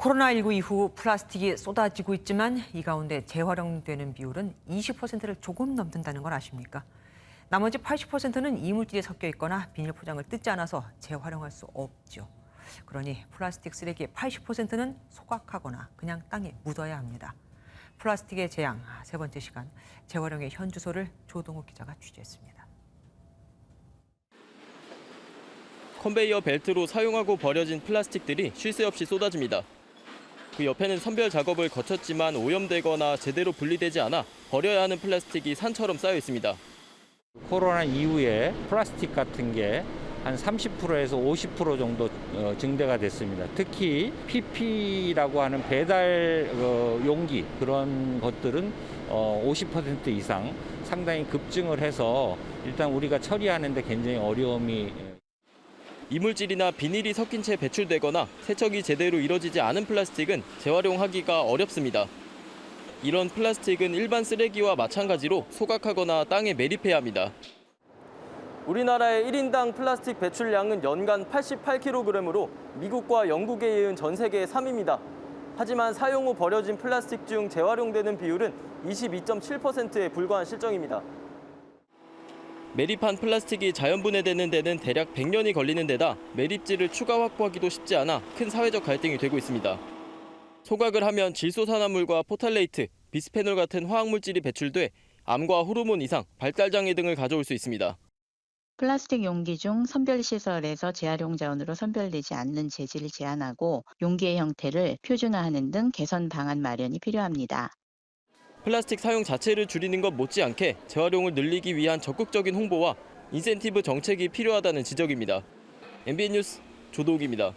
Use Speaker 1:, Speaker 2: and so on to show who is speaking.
Speaker 1: 코로나19 이후 플라스틱이 쏟아지고 있지만 이 가운데 재활용되는 비율은 20%를 조금 넘는다는 걸 아십니까? 나머지 80%는 이물질이 섞여 있거나 비닐 포장을 뜯지 않아서 재활용할 수 없죠. 그러니 플라스틱 쓰레기의 80%는 소각하거나 그냥 땅에 묻어야 합니다. 플라스틱의 재앙 세 번째 시간, 재활용의 현주소를 조동욱 기자가 취재했습니다.
Speaker 2: 컨베이어 벨트로 사용하고 버려진 플라스틱들이 쉴 새 없이 쏟아집니다. 그 옆에는 선별 작업을 거쳤지만 오염되거나 제대로 분리되지 않아 버려야 하는 플라스틱이 산처럼 쌓여 있습니다.
Speaker 3: 코로나 이후에 플라스틱 같은 게 한 30%에서 50% 정도 증대가 됐습니다. 특히 PP라고 하는 배달 용기 그런 것들은 50% 이상 상당히 급증을 해서 일단 우리가 처리하는 데 굉장히 어려움이
Speaker 2: 이물질이나 비닐이 섞인 채 배출되거나 세척이 제대로 이뤄지지 않은 플라스틱은 재활용하기가 어렵습니다. 이런 플라스틱은 일반 쓰레기와 마찬가지로 소각하거나 땅에 매립해야 합니다. 우리나라의 1인당 플라스틱 배출량은 연간 88kg으로 미국과 영국에 이은 전 세계 3위입니다. 하지만 사용 후 버려진 플라스틱 중 재활용되는 비율은 22.7%에 불과한 실정입니다. 매립한 플라스틱이 자연분해되는 데는 대략 100년이 걸리는 데다 매립지를 추가 확보하기도 쉽지 않아 큰 사회적 갈등이 되고 있습니다. 소각을 하면 질소산화물과 포탈레이트, 비스페놀 같은 화학물질이 배출돼 암과 호르몬 이상, 발달장애 등을 가져올 수 있습니다.
Speaker 4: 플라스틱 용기 중 선별시설에서 재활용 자원으로 선별되지 않는 재질을 제한하고 용기의 형태를 표준화하는 등 개선 방안 마련이 필요합니다.
Speaker 2: 플라스틱 사용 자체를 줄이는 것 못지않게 재활용을 늘리기 위한 적극적인 홍보와 인센티브 정책이 필요하다는 지적입니다. MBN 뉴스 조동욱입니다.